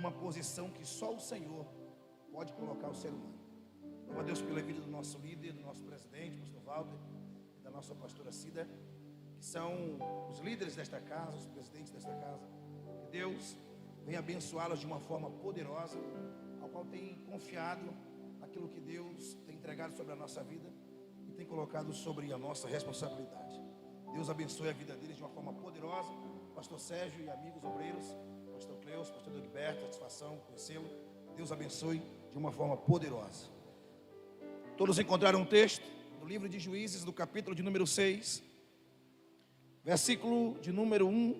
numa posição que só o Senhor pode colocar o ser humano. Louvo a Deus pela vida do nosso líder, do nosso presidente, pastor Walter, e da nossa pastora Cida, que são os líderes desta casa, os presidentes desta casa. Que Deus venha abençoá-los de uma forma poderosa, ao qual tem confiado naquilo que Deus tem entregado sobre a nossa vida e tem colocado sobre a nossa responsabilidade. Deus abençoe a vida deles de uma forma poderosa. Pastor Sérgio e amigos obreiros, pastor Cleus, pastor Dogberto, satisfação conhecê-lo. Deus abençoe de uma forma poderosa. Todos encontraram um texto do livro de Juízes, do capítulo de número 6, versículo de número 1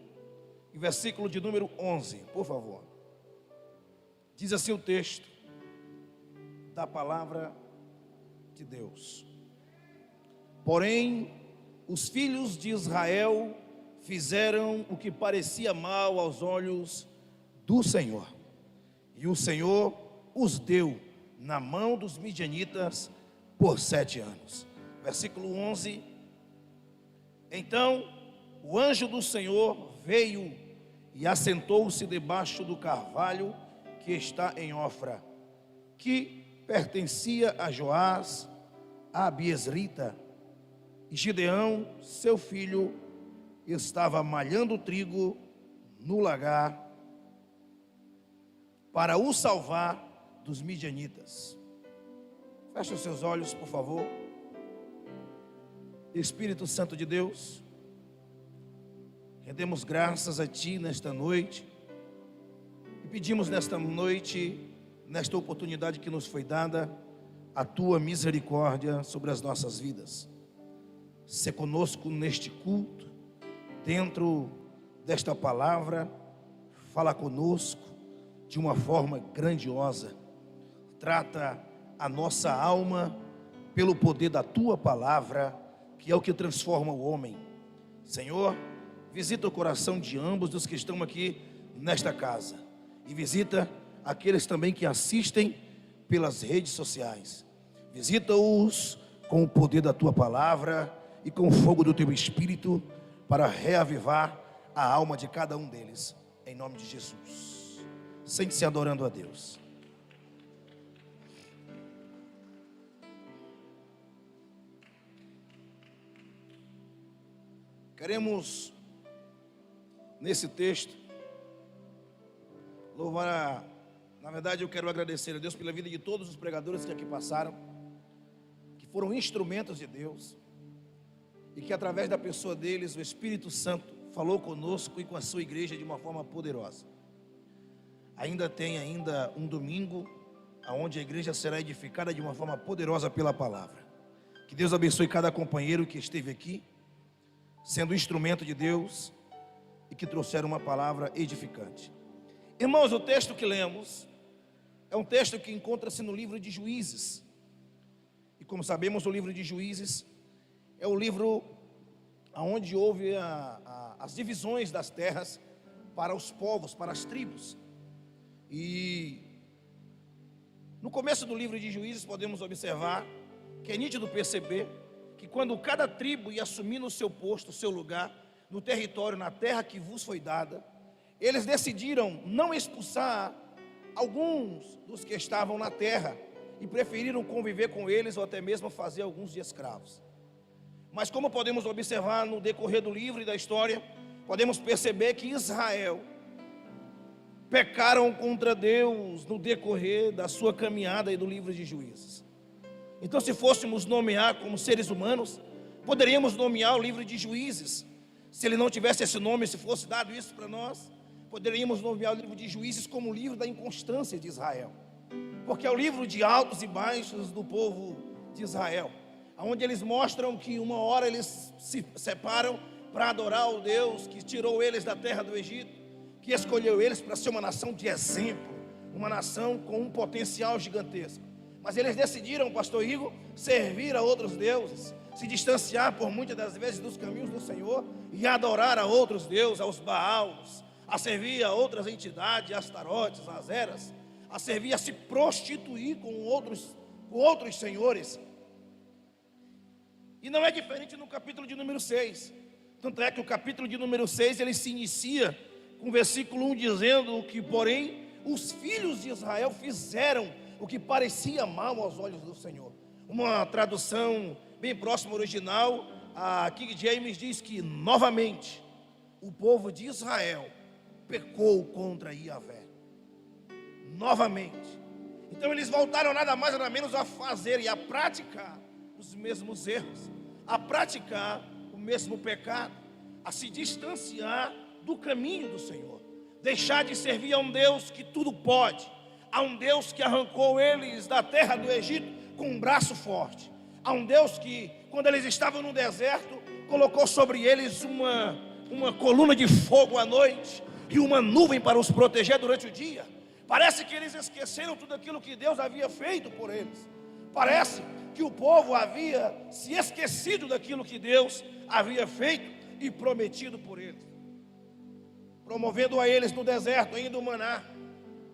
e versículo de número 11, por favor. Diz assim o texto da palavra de Deus: porém, os filhos de Israel fizeram o que parecia mal aos olhos do Senhor, e o Senhor os deu na mão dos midianitas por 7 anos. Versículo 11: então o anjo do Senhor veio e assentou-se debaixo do carvalho que está em Ofra, que pertencia a Joás, a Abiesrita, e Gideão, seu filho, estava malhando trigo no lagar para o salvar dos midianitas. Feche os seus olhos, por favor. Espírito Santo de Deus, rendemos graças a Ti nesta noite e pedimos nesta noite, nesta oportunidade que nos foi dada, a Tua misericórdia sobre as nossas vidas. Sê conosco neste culto, dentro desta palavra, fala conosco de uma forma grandiosa. Trata a nossa alma pelo poder da Tua palavra, que é o que transforma o homem. Senhor, visita o coração de ambos dos que estão aqui nesta casa, e visita aqueles também que assistem pelas redes sociais. Visita-os com o poder da Tua palavra e com o fogo do Teu Espírito, para reavivar a alma de cada um deles, em nome de Jesus. Sente-se adorando a Deus. Queremos, nesse texto, na verdade eu quero agradecer a Deus pela vida de todos os pregadores que aqui passaram, que foram instrumentos de Deus, e que através da pessoa deles, o Espírito Santo falou conosco e com a sua igreja de uma forma poderosa. Ainda tem um domingo, onde a igreja será edificada de uma forma poderosa pela palavra. Que Deus abençoe cada companheiro que esteve aqui, sendo instrumento de Deus e que trouxeram uma palavra edificante. Irmãos, o texto que lemos é um texto que encontra-se no livro de Juízes. E como sabemos, o livro de Juízes é o livro onde houve as divisões das terras para os povos, para as tribos. E no começo do livro de Juízes podemos observar que é nítido perceber que quando cada tribo ia assumir no seu posto, o seu lugar, no território, na terra que vos foi dada, eles decidiram não expulsar alguns dos que estavam na terra e preferiram conviver com eles ou até mesmo fazer alguns de escravos. Mas como podemos observar no decorrer do livro e da história, podemos perceber que Israel pecaram contra Deus no decorrer da sua caminhada e do livro de Juízes. Então, se fôssemos nomear como seres humanos, poderíamos nomear o livro de Juízes. Se ele não tivesse esse nome, se fosse dado isso para nós, poderíamos nomear o livro de Juízes como o livro da inconstância de Israel, porque é o livro de altos e baixos do povo de Israel, onde eles mostram que uma hora eles se separam para adorar o Deus que tirou eles da terra do Egito, que escolheu eles para ser uma nação de exemplo, uma nação com um potencial gigantesco. Mas eles decidiram, pastor Igor, servir a outros deuses, se distanciar por muitas das vezes dos caminhos do Senhor e adorar a outros deuses, aos Baals, a servir a outras entidades, Astarotes, as Eras, a servir, a se prostituir com outros senhores. E não é diferente no capítulo de número 6. Tanto é que o capítulo de número 6, ele se inicia com o versículo 1 dizendo que, porém, os filhos de Israel fizeram o que parecia mal aos olhos do Senhor. Uma tradução bem próxima ao original, a King James diz que novamente o povo de Israel pecou contra Yahvé. Novamente. Então eles voltaram nada mais nada menos a fazer e a praticar os mesmos erros, a praticar o mesmo pecado, a se distanciar do caminho do Senhor, deixar de servir a um Deus que tudo pode, a um Deus que arrancou eles da terra do Egito com um braço forte, a um Deus que, quando eles estavam no deserto, colocou sobre eles uma coluna de fogo à noite e uma nuvem para os proteger durante o dia. Parece que eles esqueceram tudo aquilo que Deus havia feito por eles. Parece que o povo havia se esquecido daquilo que Deus havia feito e prometido por eles, promovendo a eles no deserto ainda o maná,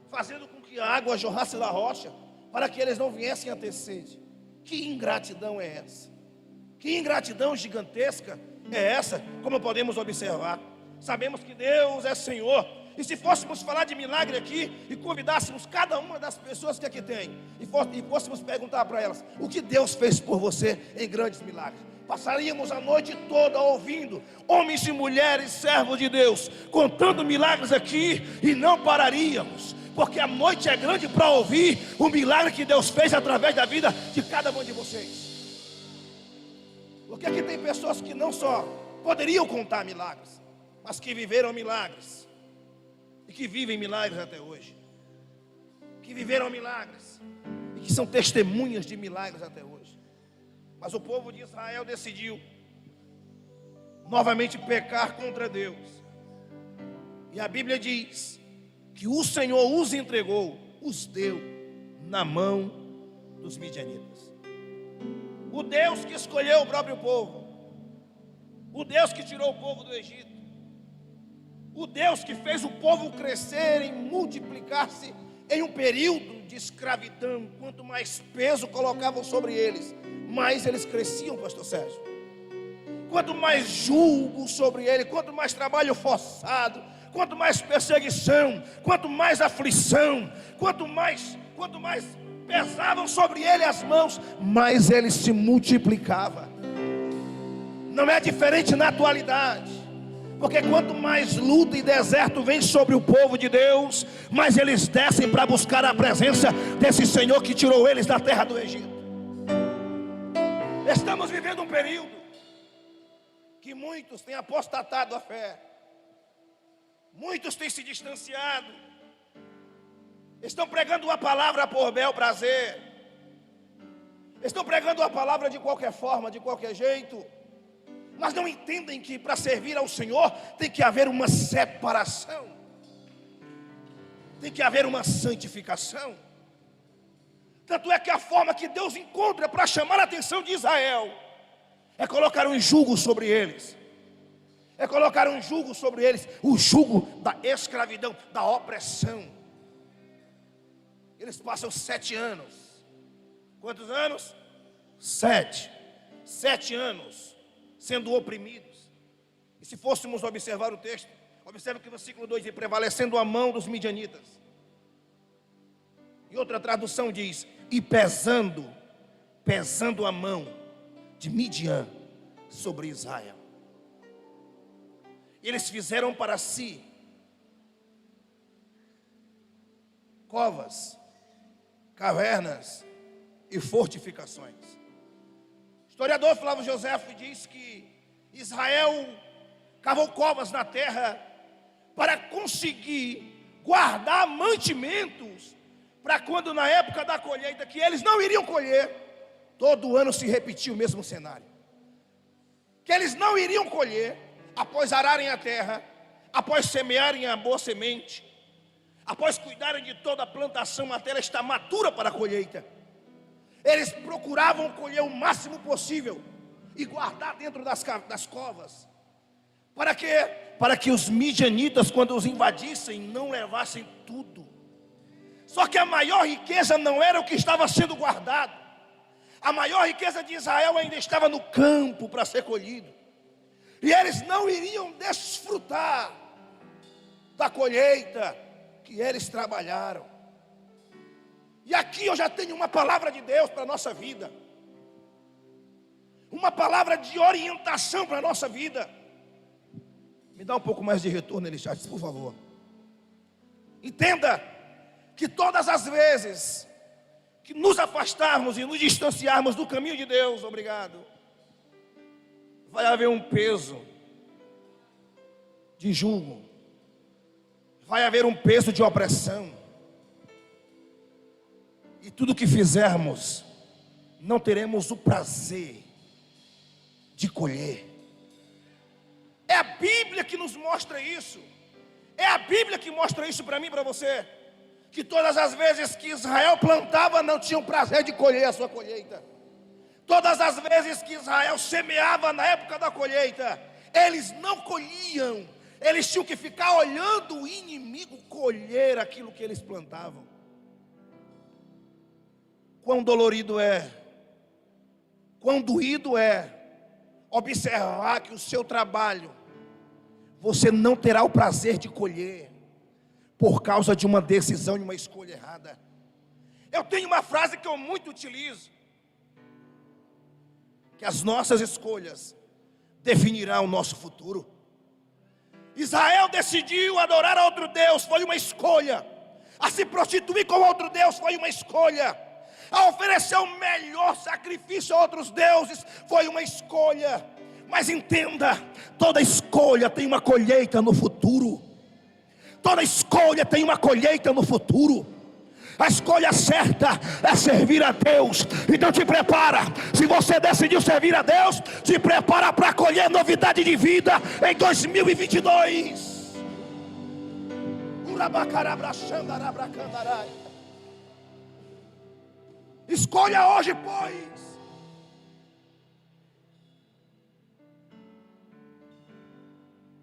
fazendo com que a água jorrasse da rocha, para que eles não viessem a ter sede. Que ingratidão é essa? Que ingratidão gigantesca é essa? Como podemos observar, sabemos que Deus é Senhor. E se fôssemos falar de milagre aqui e convidássemos cada uma das pessoas que aqui tem e fôssemos perguntar para elas o que Deus fez por você em grandes milagres, passaríamos a noite toda ouvindo homens e mulheres, servos de Deus, contando milagres aqui e não pararíamos, porque a noite é grande para ouvir o milagre que Deus fez através da vida de cada um de vocês. Porque aqui tem pessoas que não só poderiam contar milagres, mas que viveram milagres e que vivem milagres até hoje, que viveram milagres e que são testemunhas de milagres até hoje. Mas o povo de Israel decidiu novamente pecar contra Deus, e a Bíblia diz que o Senhor os entregou, os deu na mão dos midianitas. O Deus que escolheu o próprio povo, o Deus que tirou o povo do Egito, o Deus que fez o povo crescer e multiplicar-se em um período de escravidão. Quanto mais peso colocavam sobre eles, mais eles cresciam, pastor Sérgio. Quanto mais julgo sobre ele, quanto mais trabalho forçado, quanto mais perseguição, quanto mais aflição, quanto mais pesavam sobre ele as mãos, mais ele se multiplicava. Não é diferente na atualidade, porque quanto mais luta e deserto vem sobre o povo de Deus, mais eles descem para buscar a presença desse Senhor que tirou eles da terra do Egito. Estamos vivendo um período que muitos têm apostatado a fé, muitos têm se distanciado, estão pregando uma palavra por bel prazer, estão pregando uma palavra de qualquer forma, de qualquer jeito, mas não entendem que para servir ao Senhor tem que haver uma separação, tem que haver uma santificação. Tanto é que a forma que Deus encontra para chamar a atenção de Israel é colocar um jugo sobre eles, é colocar um jugo sobre eles, o jugo da escravidão, da opressão. Eles passam 7 anos. Quantos anos? 7 anos sendo oprimidos. E se fôssemos observar o texto, observe que o versículo 2 diz: prevalecendo a mão dos midianitas. E outra tradução diz: e pesando a mão de Midian sobre Israel. Eles fizeram para si covas, cavernas e fortificações. O historiador Flávio Josefo diz que Israel cavou covas na terra para conseguir guardar mantimentos para quando na época da colheita, que eles não iriam colher, todo ano se repetia o mesmo cenário, que eles não iriam colher após ararem a terra, após semearem a boa semente, após cuidarem de toda a plantação até ela estar madura para a colheita. Eles procuravam colher o máximo possível e guardar dentro das covas. Para quê? Para que os midianitas, quando os invadissem, não levassem tudo. Só que a maior riqueza não era o que estava sendo guardado. A maior riqueza de Israel ainda estava no campo para ser colhido. E eles não iriam desfrutar da colheita que eles trabalharam. E aqui eu já tenho uma palavra de Deus para a nossa vida, uma palavra de orientação para a nossa vida. Me dá um pouco mais de retorno, Elixates, por favor. Entenda que todas as vezes que nos afastarmos e nos distanciarmos do caminho de Deus, obrigado, vai haver um peso de jugo, vai haver um peso de opressão, e tudo que fizermos, não teremos o prazer de colher. É a Bíblia que nos mostra isso. É a Bíblia que mostra isso para mim e para você. Que todas as vezes que Israel plantava, não tinha o prazer de colher a sua colheita. Todas as vezes que Israel semeava na época da colheita, eles não colhiam. Eles tinham que ficar olhando o inimigo colher aquilo que eles plantavam. Quão dolorido é, quão doído é observar que o seu trabalho você não terá o prazer de colher, por causa de uma decisão e uma escolha errada. Eu tenho uma frase que eu muito utilizo, que as nossas escolhas definirão o nosso futuro. Israel decidiu adorar a outro Deus, foi uma escolha. A se prostituir com outro Deus foi uma escolha. A oferecer o melhor sacrifício a outros deuses foi uma escolha. Mas entenda, toda escolha tem uma colheita no futuro. Toda escolha tem uma colheita no futuro. A escolha certa é servir a Deus. Então te prepara. Se você decidiu servir a Deus, te prepara para colher novidade de vida em 2022. Escolha hoje, pois.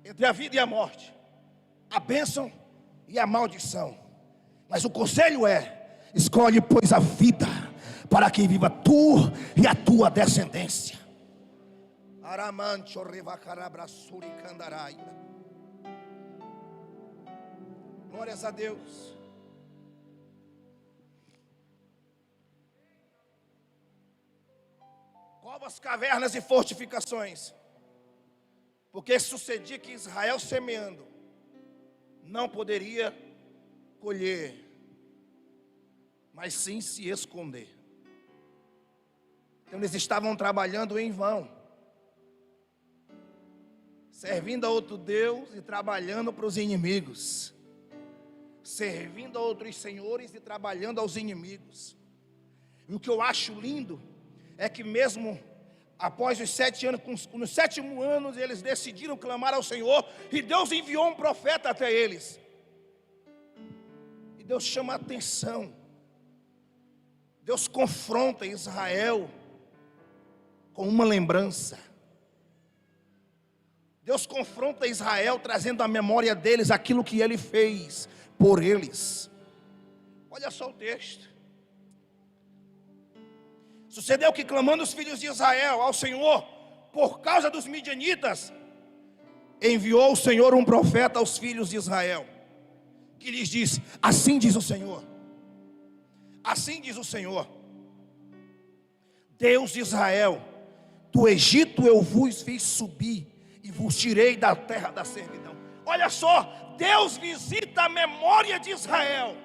Entre a vida e a morte, a bênção e a maldição. Mas o conselho é: escolhe, pois, a vida, para que viva tu e a tua descendência. Glórias a Deus. Covas, cavernas e fortificações. Porque sucedia que Israel semeando não poderia colher, mas sim se esconder. Então eles estavam trabalhando em vão, servindo a outro Deus e trabalhando para os inimigos, servindo a outros senhores e trabalhando aos inimigos. E o que eu acho lindo é que mesmo após os 7 anos, no 7º ano, eles decidiram clamar ao Senhor, e Deus enviou um profeta até eles. E Deus chama a atenção. Deus confronta Israel com uma lembrança. Deus confronta Israel trazendo à memória deles aquilo que ele fez por eles. Olha só o texto. Sucedeu que, clamando os filhos de Israel ao Senhor por causa dos midianitas, enviou o Senhor um profeta aos filhos de Israel, que lhes disse: assim diz o Senhor, assim diz o Senhor, Deus de Israel, do Egito eu vos fiz subir e vos tirei da terra da servidão. Olha só, Deus visita a memória de Israel.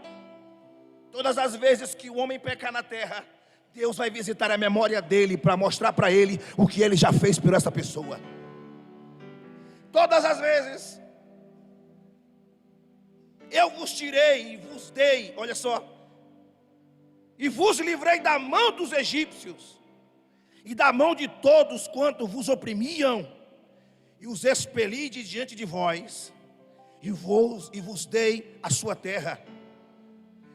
Todas as vezes que o homem peca na terra, Deus vai visitar a memória dele para mostrar para ele o que ele já fez por essa pessoa. Todas as vezes eu vos tirei e vos dei, olha só, e vos livrei da mão dos egípcios e da mão de todos quanto vos oprimiam, e os expeli de diante de vós, e vos dei a sua terra,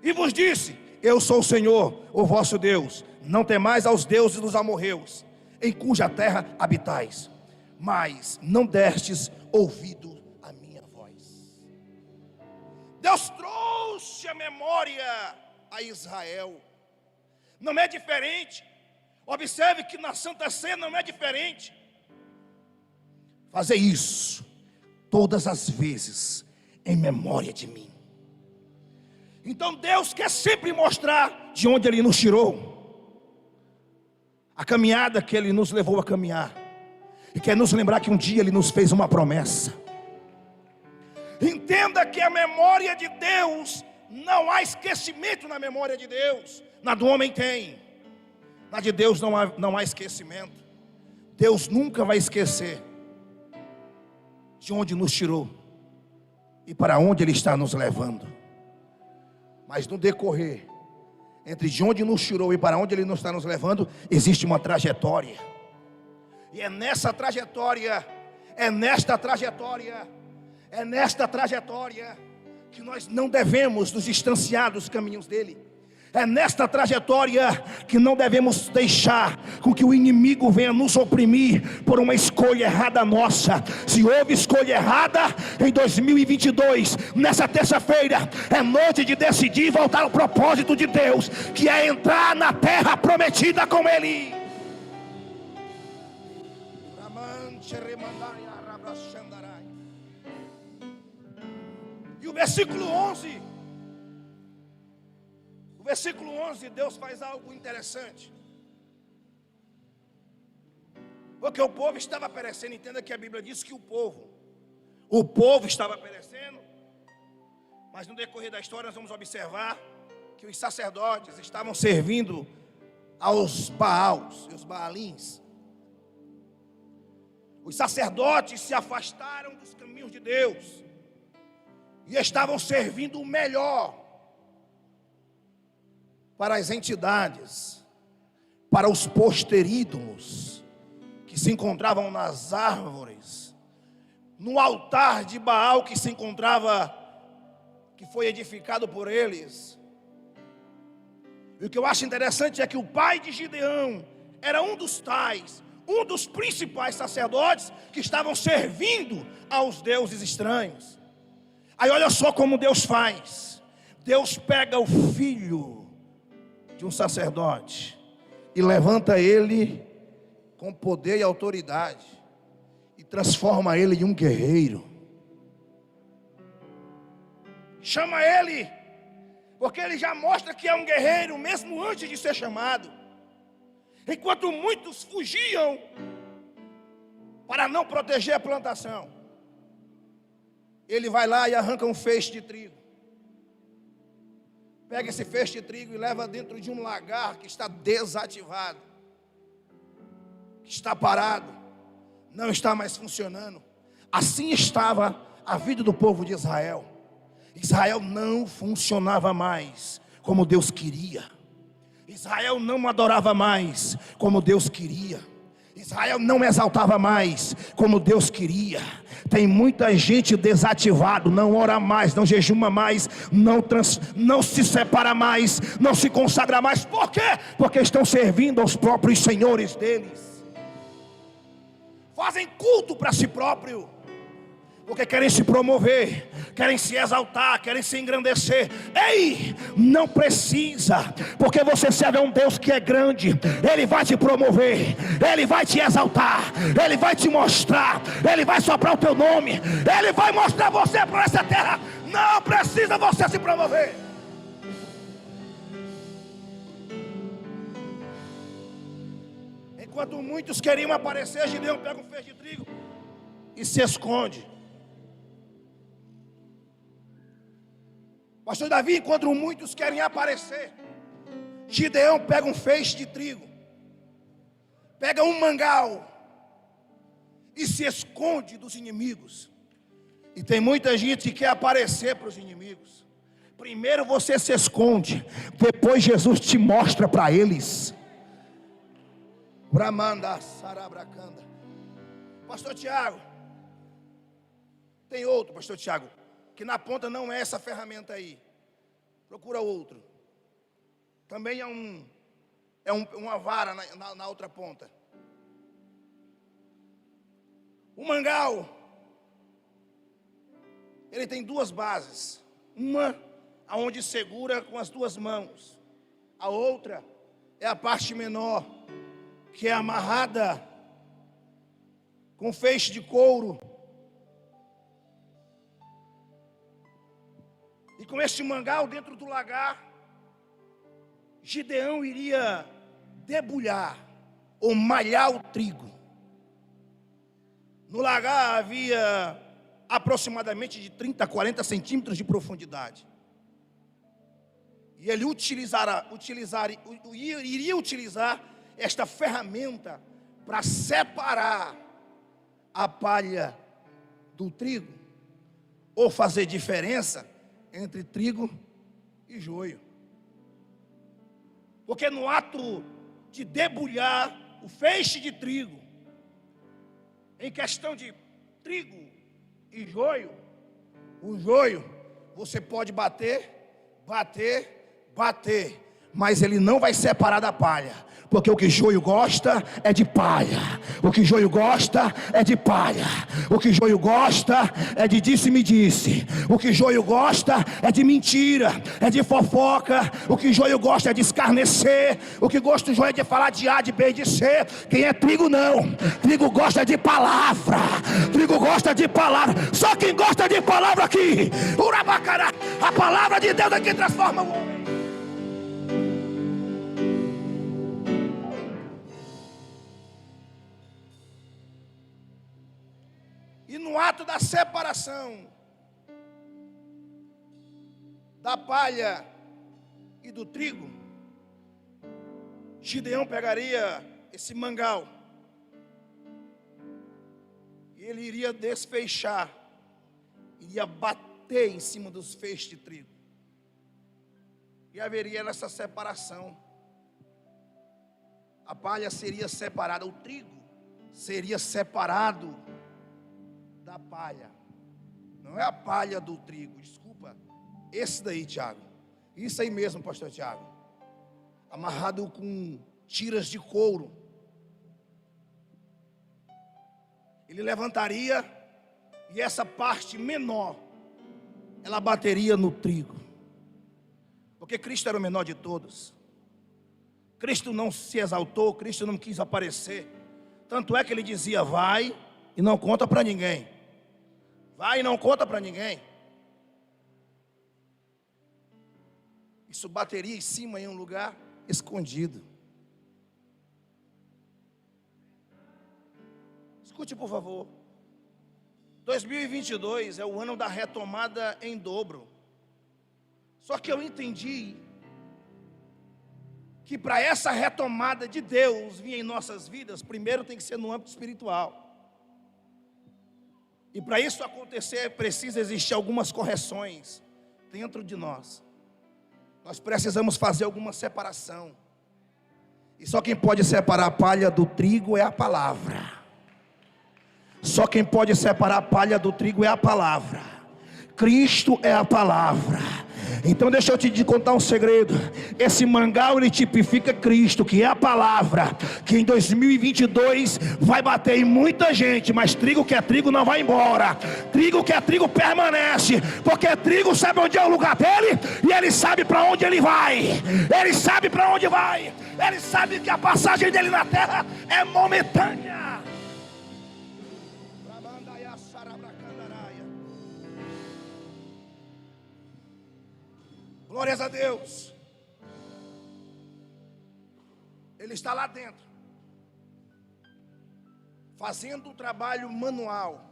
e vos disse: eu sou o Senhor, o vosso Deus. Não temais aos deuses dos amorreus, em cuja terra habitais, mas não destes ouvido à minha voz. Deus trouxe a memória a Israel. Não é diferente. Observe que na Santa Ceia não é diferente. Fazer isso todas as vezes em memória de mim. Então Deus quer sempre mostrar de onde Ele nos tirou, a caminhada que Ele nos levou a caminhar, e quer nos lembrar que um dia Ele nos fez uma promessa. Entenda que a memória de Deus, não há esquecimento na memória de Deus. Na do homem tem, na de Deus não há esquecimento. Deus nunca vai esquecer de onde nos tirou e para onde Ele está nos levando. Mas no decorrer, entre de onde nos tirou e para onde Ele nos está nos levando, existe uma trajetória. E é nesta trajetória que nós não devemos nos distanciar dos caminhos dele. É nesta trajetória que não devemos deixar com que o inimigo venha nos oprimir por uma escolha errada nossa. Se houve escolha errada em 2022, nessa terça-feira é noite de decidir voltar ao propósito de Deus, que é entrar na terra prometida com Ele. E o versículo 11, Deus faz algo interessante. Porque o povo estava perecendo. Entenda que a Bíblia diz que o povo estava perecendo. Mas no decorrer da história nós vamos observar que os sacerdotes estavam servindo aos Baals e os Baalins. Os sacerdotes se afastaram dos caminhos de Deus e estavam servindo o melhor para as entidades, para os posterídomos que se encontravam nas árvores, no altar de Baal que se encontrava, que foi edificado por eles. E o que eu acho interessante é que o pai de Gideão era um dos principais sacerdotes que estavam servindo aos deuses estranhos. Aí olha só como Deus faz. Deus pega o filho de um sacerdote e levanta ele com poder e autoridade e transforma ele em um guerreiro. Chama ele, porque ele já mostra que é um guerreiro mesmo antes de ser chamado. Enquanto muitos fugiam para não proteger a plantação, ele vai lá e arranca um feixe de trigo. Pega esse feixe de trigo e leva dentro de um lagar que está desativado, que está parado, não está mais funcionando. Assim estava a vida do povo de Israel. Israel não funcionava mais como Deus queria. Israel não adorava mais como Deus queria. Israel não exaltava mais como Deus queria. Tem muita gente desativado, não ora mais, não jejuma mais, não se separa mais, não se consagra mais. Por quê? Porque estão servindo aos próprios senhores deles. Fazem culto para si próprio, porque querem se promover, querem se exaltar, querem se engrandecer. Ei, não precisa, porque você serve a um Deus que é grande. Ele vai te promover, Ele vai te exaltar, Ele vai te mostrar, Ele vai soprar o teu nome, Ele vai mostrar você para essa terra. Não precisa você se promover. Enquanto muitos queriam aparecer, Gideão pega um feixe de trigo e se esconde. Pastor Davi, enquanto muitos querem aparecer, Gideão pega um feixe de trigo, pega um mangal e se esconde dos inimigos. E tem muita gente que quer aparecer para os inimigos. Primeiro você se esconde, depois Jesus te mostra para eles. Bramanda, Sarabracanda. Pastor Tiago, tem outro, Pastor Tiago, que na ponta não é essa ferramenta aí. Procura outro. Também é uma vara na outra ponta. O mangal, ele tem duas bases. Uma aonde segura com as duas mãos. A outra é a parte menor, que é amarrada com feixe de couro. E com este mangal dentro do lagar, Gideão iria debulhar ou malhar o trigo. No lagar havia aproximadamente de 30 a 40 centímetros de profundidade. E ele iria utilizar esta ferramenta para separar a palha do trigo, ou fazer diferença entre trigo e joio. Porque no ato de debulhar o feixe de trigo, em questão de trigo e joio, o joio você pode bater, mas ele não vai separar da palha, porque o que joio gosta é de palha. O que joio gosta é de palha. O que joio gosta é de disse-me-disse. O que joio gosta é de mentira, é de fofoca. O que joio gosta é de escarnecer. O que gosta do joio é de falar de A, de B, de C. Quem é trigo não. Trigo gosta de palavra. Trigo gosta de palavra. Só quem gosta de palavra aqui. Urabacará. A palavra de Deus é que transforma o homem. E no ato da separação da palha e do trigo, Gideão pegaria esse mangal e ele iria desfeixar, iria bater em cima dos feixes de trigo, e haveria essa separação. A palha seria separada, o trigo seria separado da palha. Não é a palha do trigo, desculpa. Esse daí, Tiago. Isso aí mesmo, pastor Tiago. Amarrado com tiras de couro. Ele levantaria e essa parte menor ela bateria no trigo. Porque Cristo era o menor de todos. Cristo não se exaltou, Cristo não quis aparecer. Tanto é que ele dizia: vai e não conta para ninguém. Vai e não conta para ninguém. Isso bateria em cima em um lugar escondido. Escute, por favor. 2022 é o ano da retomada em dobro. Só que eu entendi que para essa retomada de Deus vir em nossas vidas, primeiro tem que ser no âmbito espiritual. E para isso acontecer, precisa existir algumas correções dentro de nós. Nós precisamos fazer alguma separação. E só quem pode separar a palha do trigo é a palavra. Só quem pode separar a palha do trigo é a palavra. Cristo é a palavra. Então deixa eu te contar um segredo. Esse mangal ele tipifica Cristo, que é a palavra, que em 2022 vai bater em muita gente. Mas trigo que é trigo não vai embora. Trigo que é trigo permanece, porque trigo sabe onde é o lugar dele, e ele sabe para onde ele vai. Ele sabe para onde vai. Ele sabe que a passagem dele na terra é momentânea. Glórias a Deus. Ele está lá dentro, fazendo um trabalho manual.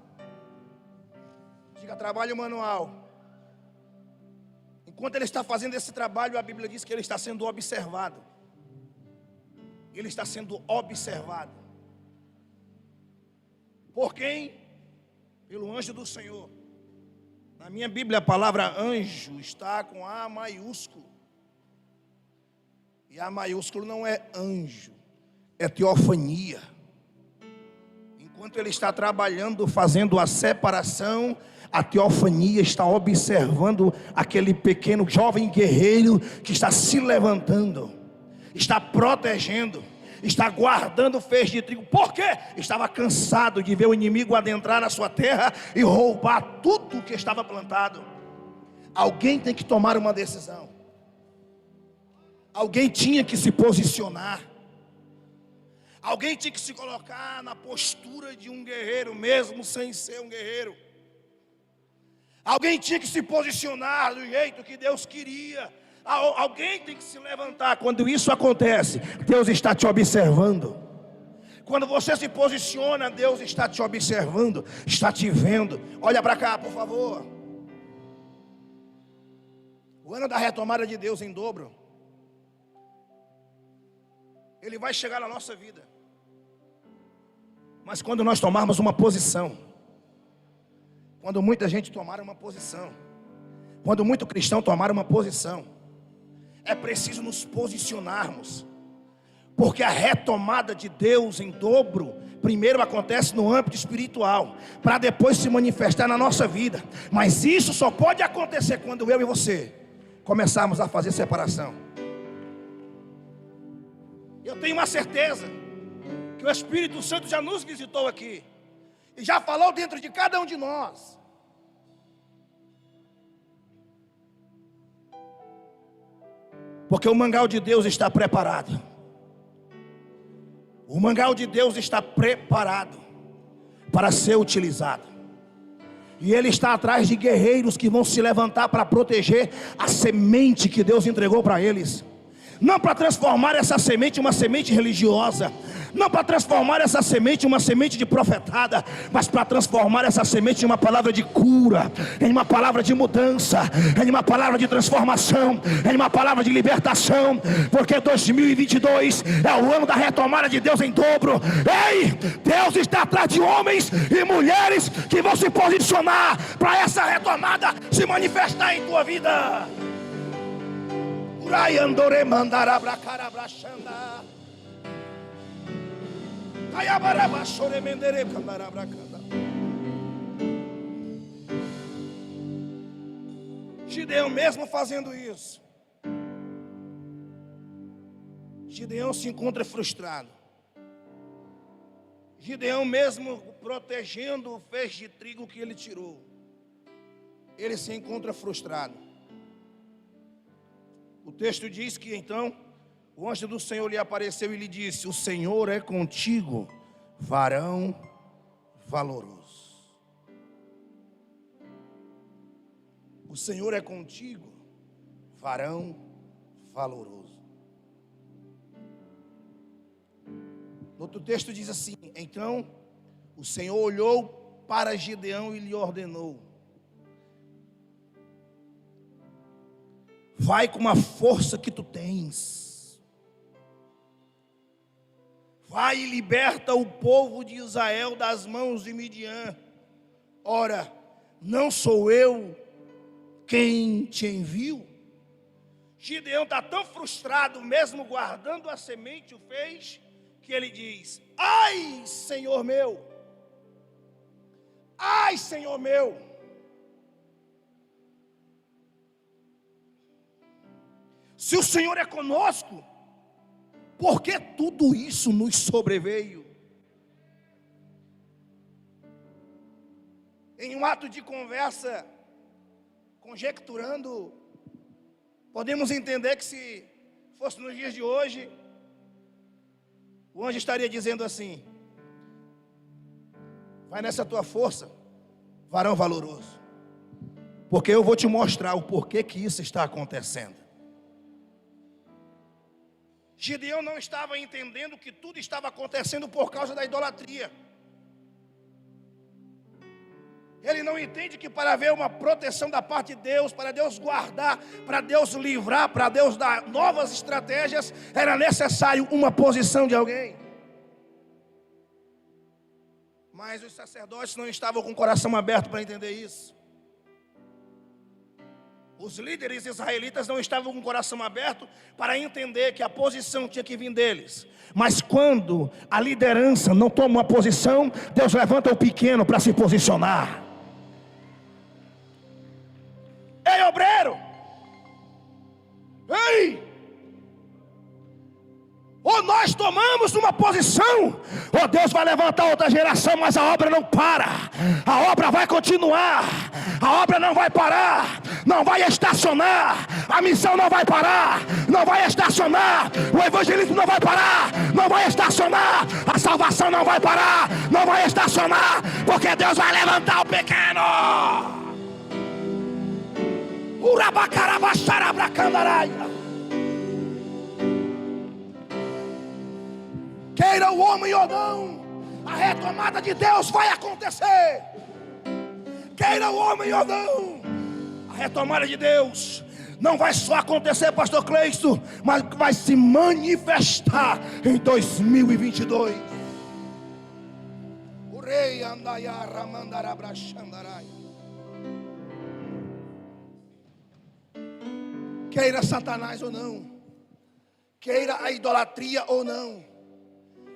Diga, trabalho manual. Enquanto ele está fazendo esse trabalho, a Bíblia diz que ele está sendo observado. Ele está sendo observado. Por quem? Pelo anjo do Senhor. Na minha Bíblia a palavra anjo está com A maiúsculo. E A maiúsculo não é anjo, é teofania. Enquanto ele está trabalhando, fazendo a separação, a teofania está observando aquele pequeno jovem guerreiro que está se levantando, está protegendo, está guardando o feixe de trigo. Por quê? Estava cansado de ver o inimigo adentrar na sua terra e roubar tudo que estava plantado. Alguém tem que tomar uma decisão. Alguém tinha que se posicionar. Alguém tinha que se colocar na postura de um guerreiro, mesmo sem ser um guerreiro. Alguém tinha que se posicionar do jeito que Deus queria. Alguém tem que se levantar. Quando isso acontece, Deus está te observando. Quando você se posiciona, Deus está te observando, está te vendo. Olha para cá, por favor. O ano da retomada de Deus em dobro, ele vai chegar na nossa vida. Mas quando nós tomarmos uma posição, quando muita gente tomar uma posição, quando muito cristão tomar uma posição, é preciso nos posicionarmos. Porque a retomada de Deus em dobro, primeiro acontece no âmbito espiritual, para depois se manifestar na nossa vida. Mas isso só pode acontecer quando eu e você começarmos a fazer separação. Eu tenho uma certeza que o Espírito Santo já nos visitou aqui e já falou dentro de cada um de nós. Porque o mangal de Deus está preparado. O mangal de Deus está preparado para ser utilizado. E Ele está atrás de guerreiros que vão se levantar para proteger a semente que Deus entregou para eles. Não para transformar essa semente em uma semente religiosa, não para transformar essa semente em uma semente de profetada, mas para transformar essa semente em uma palavra de cura, em uma palavra de mudança, em uma palavra de transformação, em uma palavra de libertação. Porque 2022 é o ano da retomada de Deus em dobro. Ei, Deus está atrás de homens e mulheres que vão se posicionar para essa retomada se manifestar em tua vida. Gideão mesmo fazendo isso, Gideão se encontra frustrado. Gideão mesmo protegendo o feixe de trigo que ele tirou, ele se encontra frustrado. O texto diz que então o anjo do Senhor lhe apareceu e lhe disse: o Senhor é contigo, varão valoroso. O Senhor é contigo, varão valoroso. Outro texto diz assim: então o Senhor olhou para Gideão e lhe ordenou: vai com a força que tu tens, vai e liberta o povo de Israel das mãos de Midian. Ora, não sou eu quem te envio? Gideão está tão frustrado, mesmo guardando a semente, o fez, que ele diz: ai, Senhor meu, ai, Senhor meu. Se o Senhor é conosco, por que tudo isso nos sobreveio? Em um ato de conversa, conjecturando, podemos entender que se fosse nos dias de hoje, o anjo estaria dizendo assim: vai nessa tua força, varão valoroso, porque eu vou te mostrar o porquê que isso está acontecendo. Gideão não estava entendendo que tudo estava acontecendo por causa da idolatria. Ele não entende que para haver uma proteção da parte de Deus, para Deus guardar, para Deus livrar, para Deus dar novas estratégias, era necessário uma posição de alguém. Mas os sacerdotes não estavam com o coração aberto para entender isso. Os líderes israelitas não estavam com o coração aberto para entender que a posição tinha que vir deles. Mas quando a liderança não toma uma posição, Deus levanta o pequeno para se posicionar. Ei, obreiro! Ei! Ou nós tomamos uma posição, ou Deus vai levantar outra geração, mas a obra não para. A obra vai continuar. A obra não vai parar, não vai estacionar. A missão não vai parar, não vai estacionar. O evangelismo não vai parar, não vai estacionar. A salvação não vai parar, não vai estacionar. Porque Deus vai levantar o pequeno. Queira o homem ou não, a retomada de Deus vai acontecer. Queira o homem ou não, a retomada de Deus não vai só acontecer, pastor Cleiton, mas vai se manifestar em 2022. O rei andaiara mandarabrachandarai. Queira Satanás ou não, queira a idolatria ou não,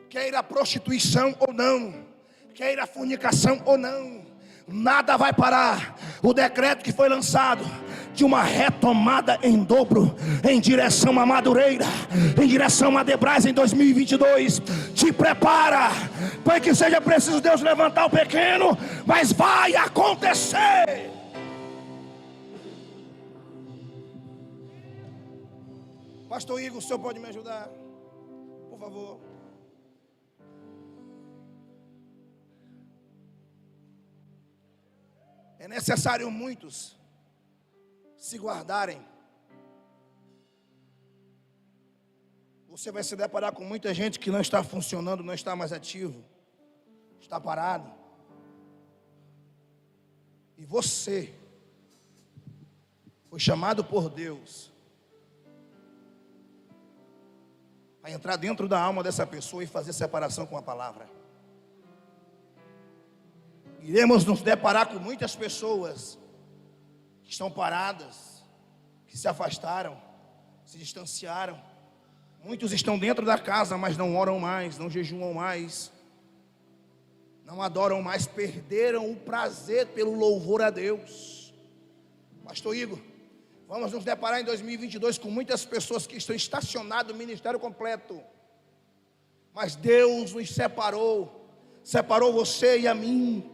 queira a prostituição ou não, queira a fornicação ou não, nada vai parar o decreto que foi lançado de uma retomada em dobro em direção a Madureira, em direção a Debrais em 2022. Te prepara, para que seja preciso Deus levantar o pequeno, mas vai acontecer. Pastor Igor, o senhor pode me ajudar? Por favor. É necessário muitos se guardarem. Você vai se deparar com muita gente que não está funcionando, não está mais ativo, está parado. E você foi chamado por Deus a entrar dentro da alma dessa pessoa e fazer separação com a palavra. Iremos nos deparar com muitas pessoas que estão paradas, que se afastaram, se distanciaram. Muitos estão dentro da casa, mas não oram mais, não jejuam mais, não adoram mais, perderam o prazer pelo louvor a Deus. Pastor Igor, vamos nos deparar em 2022 com muitas pessoas que estão estacionadas no ministério completo, mas Deus nos separou você e a mim,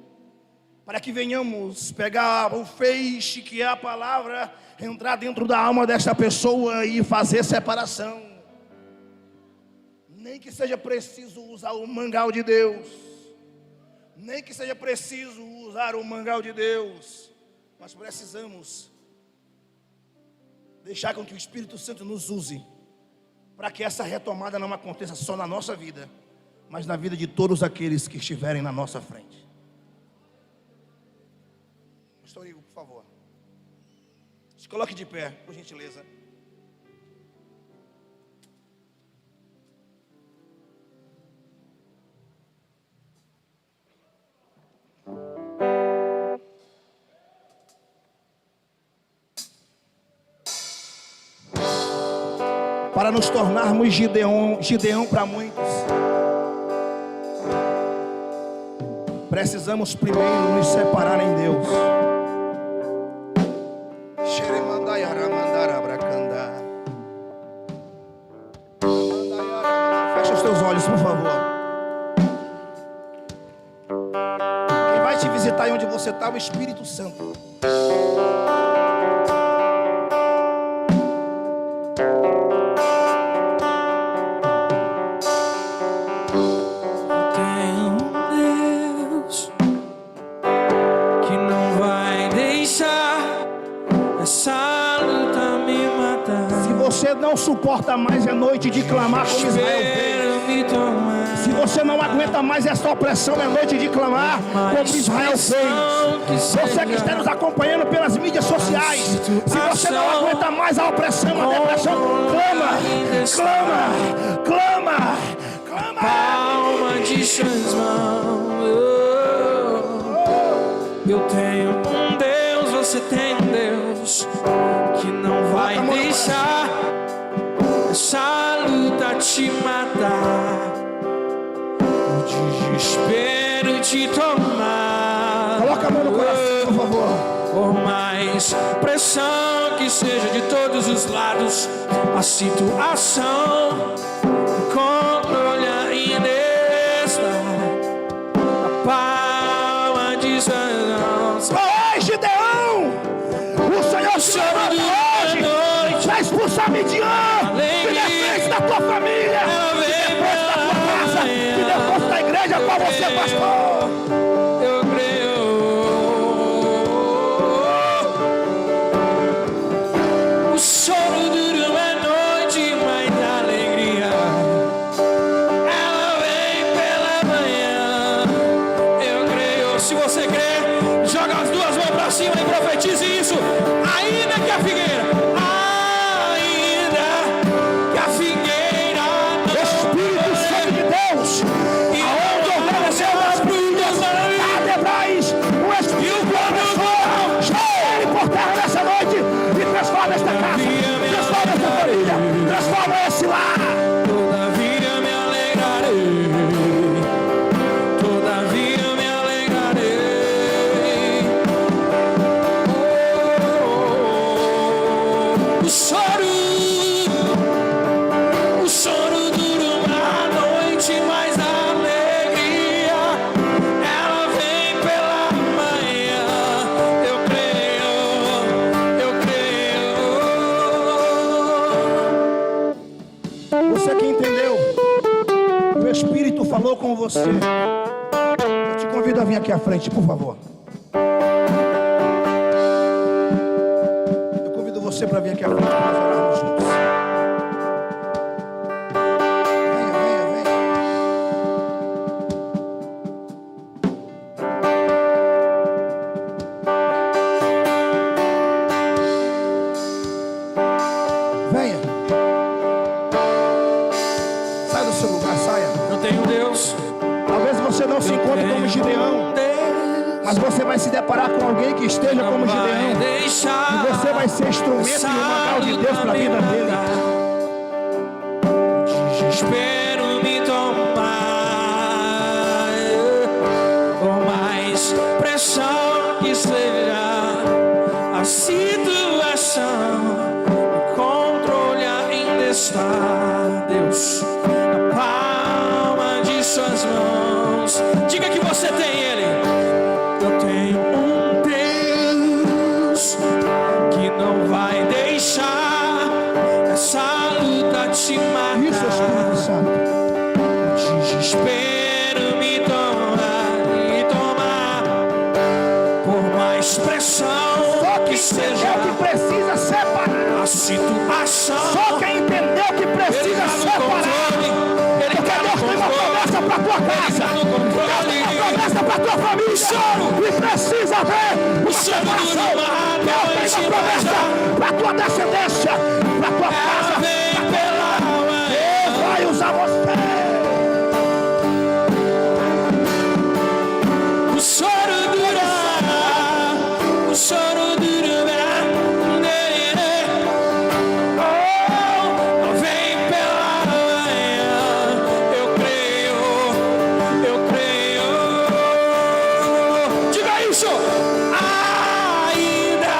para que venhamos pegar o feixe que é a palavra, entrar dentro da alma desta pessoa e fazer separação. Nem que seja preciso usar o mangal de Deus, nem que seja preciso usar o mangal de Deus, mas precisamos deixar com que o Espírito Santo nos use, para que essa retomada não aconteça só na nossa vida, mas na vida de todos aqueles que estiverem na nossa frente. Pastor Igor, por favor, se coloque de pé, por gentileza. Para nos tornarmos Gideão para muitos, precisamos primeiro nos separar em Deus. Fecha os teus olhos, por favor. Quem vai te visitar aí onde você está é o Espírito Santo. Você não suporta mais a noite de clamar como Israel fez. Se você não aguenta mais essa opressão, é noite de clamar como Israel fez. Você que está nos acompanhando pelas mídias sociais, se você não aguenta mais a opressão, a depressão, clama. Palma de suas mãos. Eu tenho um Deus, você tem um Deus que não vai deixar essa luta te matar, o desespero te tomar. Coloca a mão no coração, por favor. Por mais pressão que seja de todos os lados, a situação, o controle ainda está na palma de suas mãos. Ei, Gideão! O Senhor te levanta hoje para expulsar Midian de defesa da tua família, de defesa da tua casa, de defesa da igreja para você, pastor. Eu creio. Você que entendeu, o Espírito falou com você, eu te convido a vir aqui à frente, por favor. Eu convido você para vir aqui à frente para nós orarmos juntos. Venha, venha, venha. Venha. Sai do seu lugar, saia. Eu tenho Deus. Talvez você não se encontre como Gideão, mas você vai se deparar com alguém que esteja como Gideão. E você vai ser instrumento e um canal de Deus para a vida dele. Desespero me tomar, por mais pressão que seja a situação, o controle ainda está, Deus, na palma de suas mãos. Diga que você tem Ele. Eu tenho um Deus que não vai deixar essa luta te matar. Isso, Espírito Santo. Desespero me tomar, por mais pressão Só que quem seja entendeu que precisa separar. a situação. Só quem entendeu que precisa separar. Porque Deus tem uma promessa para tua casa. Deus tem uma promessa para tua família. E precisa ver uma separação. Deus tem uma promessa para tua descendência, para tua casa. Deus vai usar você. O choro durará, o choro durará. Oh, vem pela manhã. Eu creio. Diga isso. Ainda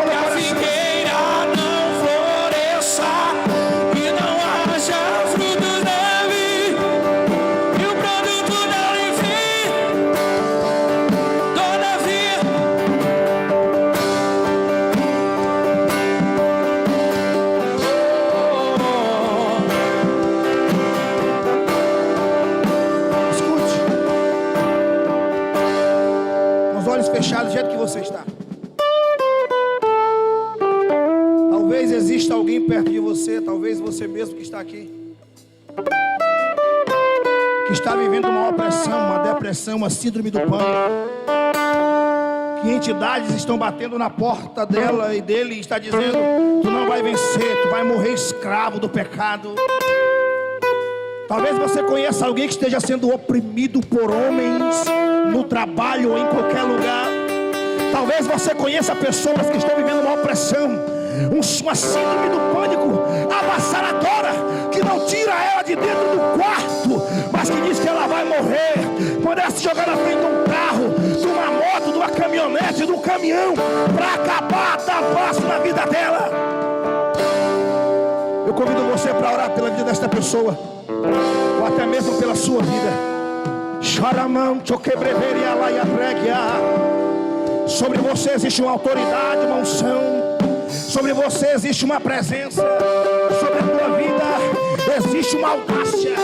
que a figueira não floresça e não haja fruto nele, e o produto dela enfim, todavia Escute. Com os olhos fechados, do jeito que você está. Talvez exista alguém perto de você, talvez você mesmo que está aqui, que está vivendo uma opressão, uma depressão, uma síndrome do pânico. Que entidades estão batendo na porta dela e dele e está dizendo: tu não vai vencer, tu vai morrer escravo do pecado. Talvez você conheça alguém que esteja sendo oprimido por homens no trabalho ou em qualquer lugar. Talvez você conheça pessoas que estão vivendo uma opressão, uma síndrome do pânico avassaladora, que não tira ela de dentro do quarto, mas que diz que ela vai morrer quando ela se jogar na frente de um carro, de uma moto, de uma caminhonete, de um caminhão, para acabar, dar passo na vida dela. Eu convido você para orar pela vida desta pessoa, ou até mesmo pela sua vida. Sobre você existe uma autoridade, uma unção. Sobre você existe uma presença. Sobre a tua vida existe uma audácia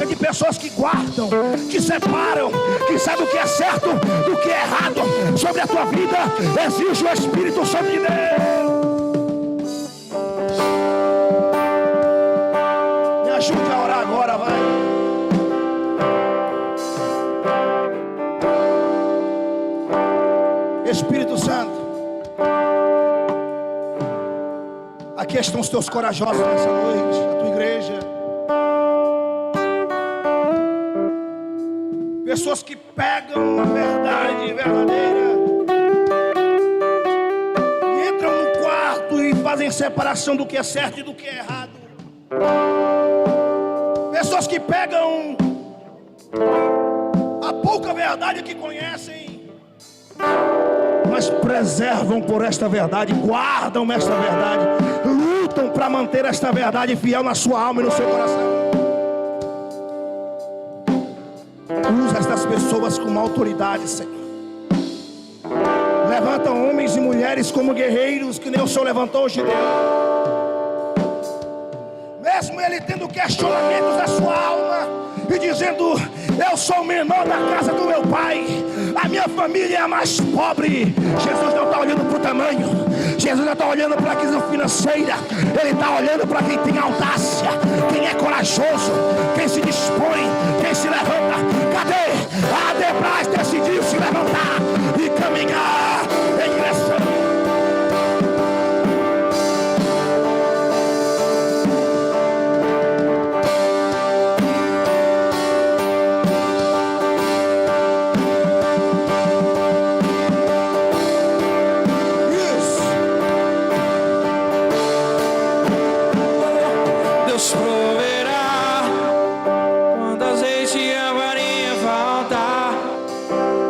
de pessoas que guardam, que separam, que sabem o que é certo do que é errado. Sobre a tua vida existe o Espírito Santo de Deus. Me ajude a orar agora, vai. Espírito Santo, aqui estão os teus corajosos nessa noite, a tua igreja. Pessoas que pegam a verdade verdadeira e entram no quarto e fazem separação do que é certo e do que é errado. Pessoas que pegam a pouca verdade que conhecem, mas preservam por esta verdade, guardam esta verdade, lutam para manter esta verdade fiel na sua alma e no seu coração. Usa estas pessoas com autoridade, Senhor. Levanta homens e mulheres como guerreiros, que nem o Senhor levantou o Gideão. mesmo ele tendo questionamentos da sua alma e dizendo: eu sou o menor da casa do meu pai, a minha família é a mais pobre. Jesus não está olhando para o tamanho, Jesus não está olhando para a questão financeira, ele está olhando para quem tem audácia, quem é corajoso, quem se dispõe, quem se levanta. Cadê? Adebras decidiu se levantar e caminhar em direção. Deus proverá quando azeite e a farinha faltar,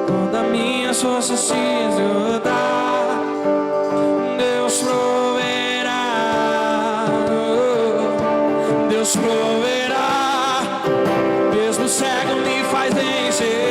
quando a minha força se esgotar. Deus proverá, Deus proverá, mesmo cego me faz vencer.